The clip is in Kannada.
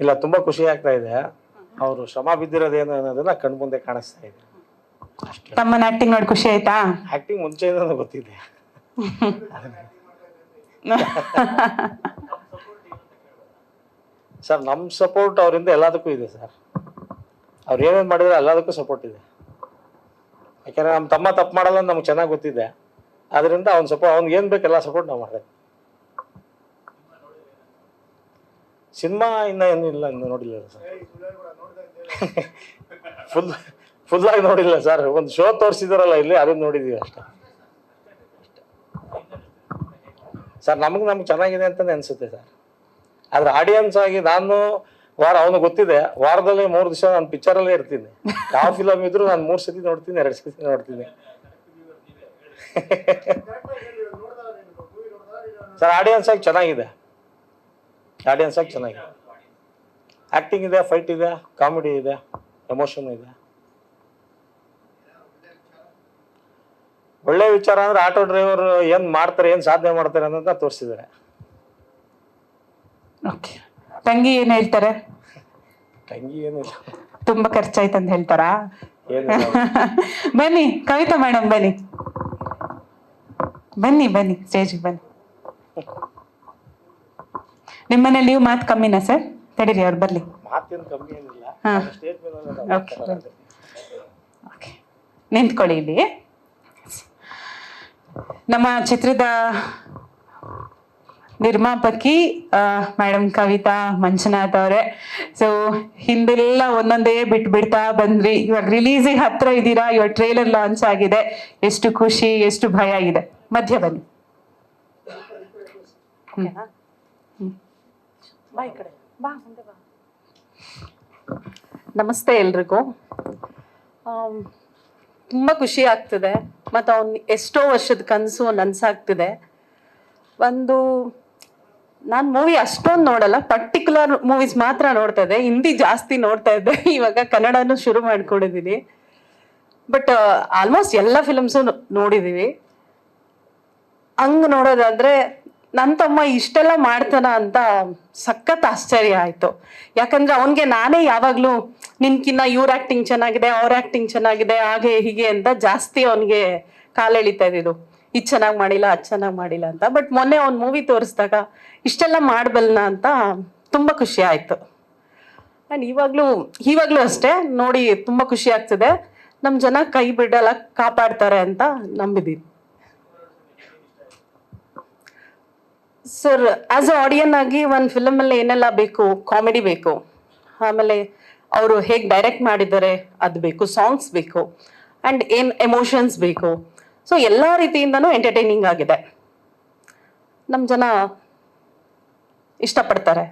ಇಲ್ಲ, ತುಂಬಾ ಖುಷಿ ಆಗ್ತಾ ಇದೆ. ಅವರು ಶ್ರಮ ಬಿದ್ದಿರೋದೇನು ಅನ್ನೋದನ್ನ ಕಣ್ಮುಂದೆ ಕಾಣಿಸ್ತಾ ಇದೆ. ತಮ್ಮನ ಆಕ್ಟಿಂಗ್ ನೋಡಿ ಖುಷಿ ಆಯ್ತಾ? ಆಕ್ಟಿಂಗ್ ಮುಂಚೆಯಿಂದ ಗೊತ್ತಿದೆ. ಸರ್, ನಮ್ ಸಪೋರ್ಟ್ ಅವರಿಂದ ಎಲ್ಲದಕ್ಕೂ ಇದೆ ಸರ್. ಅವ್ರು ಏನೇನ್ ಮಾಡಿದ್ರೆ ಎಲ್ಲದಕ್ಕೂ ಸಪೋರ್ಟ್ ಇದೆ. ಯಾಕಂದ್ರೆ ನಮ್ಮ ತಮ್ಮ ತಪ್ಪು ಮಾಡಲ್ಲ ಅಂತ ನಮ್ಗೆ ಚೆನ್ನಾಗಿ ಗೊತ್ತಿದೆ. ಆದ್ರಿಂದ ಅವ್ನಿಗೆ ಏನ್ ಬೇಕೆಲ್ಲ ಸಪೋರ್ಟ್ ನಾವು ಮಾಡಿದೆ. ಸಿನಿಮಾ ಇನ್ನು ನೋಡಿಲ್ಲ ಸರ್. ಫುಲ್ ಆಗಿ ನೋಡಿಲ್ಲ ಸರ್. ಒಂದು ಶೋ ತೋರಿಸಿದಾರಲ್ಲ ಇಲ್ಲಿ, ಅದನ್ನ ನೋಡಿದೀವಿ ಅಷ್ಟೇ ಸರ್. ನಮ್ಗೆ ಚೆನ್ನಾಗಿದೆ ಅಂತಾನೆ ಅನ್ಸುತ್ತೆ ಸರ್. ಆದ್ರೆ ಆಡಿಯನ್ಸ್ ಆಗಿ ನಾನು ಅವನು ಗೊತ್ತಿದೆ, ವಾರದಲ್ಲಿ 3 ದಿವಸ ನಾನು ಪಿಕ್ಚರಲ್ಲೇ ಇರ್ತೀನಿ. ಯಾವ ಫಿಲಮ್ ಇದ್ರು ನಾನು 3 ಸತಿ ನೋಡ್ತೀನಿ, 2 ಸತಿ ನೋಡ್ತೀನಿ ಸರ್. ಆಡಿಯನ್ಸ್ ಆಗಿ ಚೆನ್ನಾಗಿದೆ. ಆಕ್ಟಿಂಗ್ ಇದೆ, ಫೈಟ್ ಇದೆ, ಕಾಮಿಡಿ ಇದೆ, ಎಮೋಷನ್ ಇದೆ. ಒಳ್ಳೆ ವಿಚಾರ ಅಂದ್ರೆ ಆಟೋ ಡ್ರೈವರ್ ಏನ್ ಮಾಡ್ತಾರೆ, ಏನ್ ಸಾಧನೆ ಮಾಡ್ತಾರೆ ಅನ್ನೋದನ್ನ ತೋರಿಸಿದ್ದಾರೆ. ತಂಗಿ ಏನ್ ಹೇಳ್ತಾರೆ? ತಂಗಿ ಏನಿಲ್ಲ, ತುಂಬಾ ಖರ್ಚಾಯ್ತು ಅಂತ ಹೇಳ್ತಾರಾ? ಏನಿಲ್ಲ. ಬನ್ನಿ ಕವಿತಾ ಮೇಡಮ್, ಬನ್ನಿ ಸ್ಟೇಜ್ ಬನ್ನಿ. ನಿಮ್ಮನೇಲಿ ನೀವು ಮಾತು ಕಮ್ಮಿನಾ ಸರ್? ತಡೀರಿ, ಅವ್ರು ಬರ್ಲಿ. ಮಾತೇನು ಕಮ್ಮಿ ಏನಿಲ್ಲ. ಸ್ಟೇಜ್ ಮೇಲೆ ನಿಂತ್ಕೊಳ್ಳಿ ಇಲ್ಲಿ. ನಮ್ಮ ಚಿತ್ರದ ನಿರ್ಮಾಪಕಿ ಮೇಡಮ್ ಕವಿತಾ ಮಂಜುನಾಥ್ ಅವರೇ. ಸೊ ಹಿಂದೆಲ್ಲ ಒಂದೊಂದೇ ಬಿಡ್ತಾ ಬಂದ್ರಿ. ಇವಾಗ ರಿಲೀಸಿಗೆ ಹತ್ರ ಇದ್ದೀರಾ. ಇವಾಗ ಟ್ರೇಲರ್ ಲಾಂಚ್ ಆಗಿದೆ. ಎಷ್ಟು ಖುಷಿ, ಎಷ್ಟು ಭಯ ಇದೆ. ಮಧ್ಯ ಬನ್ನಿ. ನಮಸ್ತೆ ಎಲ್ರಿಗೂ. ತುಂಬಾ ಖುಷಿ ಆಗ್ತಿದೆ. ಮತ್ತು ಅವ್ನು ಎಷ್ಟೋ ವರ್ಷದ ಕನಸು ನನ್ಸಾಗ್ತಿದೆ. ನಾನು ಮೂವಿ ಅಷ್ಟೊಂದು ನೋಡಲ್ಲ, ಪರ್ಟಿಕ್ಯುಲರ್ ಮೂವೀಸ್ ಮಾತ್ರ ನೋಡ್ತಾ ಇದ್ದೆ. ಹಿಂದಿ ಜಾಸ್ತಿ ನೋಡ್ತಾ ಇದ್ದೆ. ಇವಾಗ ಕನ್ನಡನೂ ಶುರು ಮಾಡ್ಕೊಂಡಿದ್ದೀನಿ. ಬಟ್ ಆಲ್ಮೋಸ್ಟ್ ಎಲ್ಲ ಫಿಲಮ್ಸು ನೋಡಿದೀವಿ. ಹಂಗ್ ನೋಡೋದಾದ್ರೆ ನನ್ನ ತಮ್ಮ ಇಷ್ಟೆಲ್ಲ ಮಾಡ್ತಾನ ಅಂತ ಸಖತ್ ಆಶ್ಚರ್ಯ ಆಯ್ತು. ಯಾಕಂದ್ರೆ ಅವನ್ಗೆ ನಾನೇ ಯಾವಾಗ್ಲೂ ನಿನ್ಕಿನ್ನ ಇವ್ರ ಆಕ್ಟಿಂಗ್ ಚೆನ್ನಾಗಿದೆ, ಅವ್ರ ಆಕ್ಟಿಂಗ್ ಚೆನ್ನಾಗಿದೆ, ಹಾಗೆ ಹೀಗೆ ಅಂತ ಜಾಸ್ತಿ ಅವನ್ಗೆ ಕಾಲೆಳಿತಾ ಇದ್ದಿದ್ದು. ಇದು ಚೆನ್ನಾಗಿ ಮಾಡಿಲ್ಲ, ಅದು ಚೆನ್ನಾಗಿ ಮಾಡಿಲ್ಲ ಅಂತ. ಬಟ್ ಮೊನ್ನೆ ಅವ್ನ್ ಮೂವಿ ತೋರಿಸಿದಾಗ ಇಷ್ಟೆಲ್ಲ ಮಾಡಬಲ್ನ ಅಂತ ತುಂಬಾ ಖುಷಿ ಆಯ್ತು. ಅಂಡ್ ಇವಾಗ್ಲೂ ಅಷ್ಟೇ ನೋಡಿ ತುಂಬಾ ಖುಷಿ ಆಗ್ತಿದೆ. ನಮ್ ಜನ ಕೈ ಬಿಡಲ್ಲ, ಕಾಪಾಡ್ತಾರೆ ಅಂತ ನಂಬಿದೀನಿ. ಸರ್, ಆಸ್ ಅ ಆಡಿಯನ್ ಆಗಿ ಒಂದು ಫಿಲಮ್ ಅಲ್ಲಿ ಏನೆಲ್ಲ ಬೇಕು? ಕಾಮಿಡಿ ಬೇಕು, ಆಮೇಲೆ ಅವರು ಹೇಗೆ ಡೈರೆಕ್ಟ್ ಮಾಡಿದ್ದಾರೆ ಅದು ಬೇಕು, ಸಾಂಗ್ಸ್ ಬೇಕು, ಅಂಡ್ ಎಮೋಷನ್ಸ್ ಬೇಕು. ಸೊ ಎಲ್ಲ ರೀತಿಯಿಂದನೂ ಎಂಟರ್ಟೈನಿಂಗ್ ಆಗಿದೆ. ನಮ್ಮ ಜನ ಇಷ್ಟಪಡ್ತಾರೆ.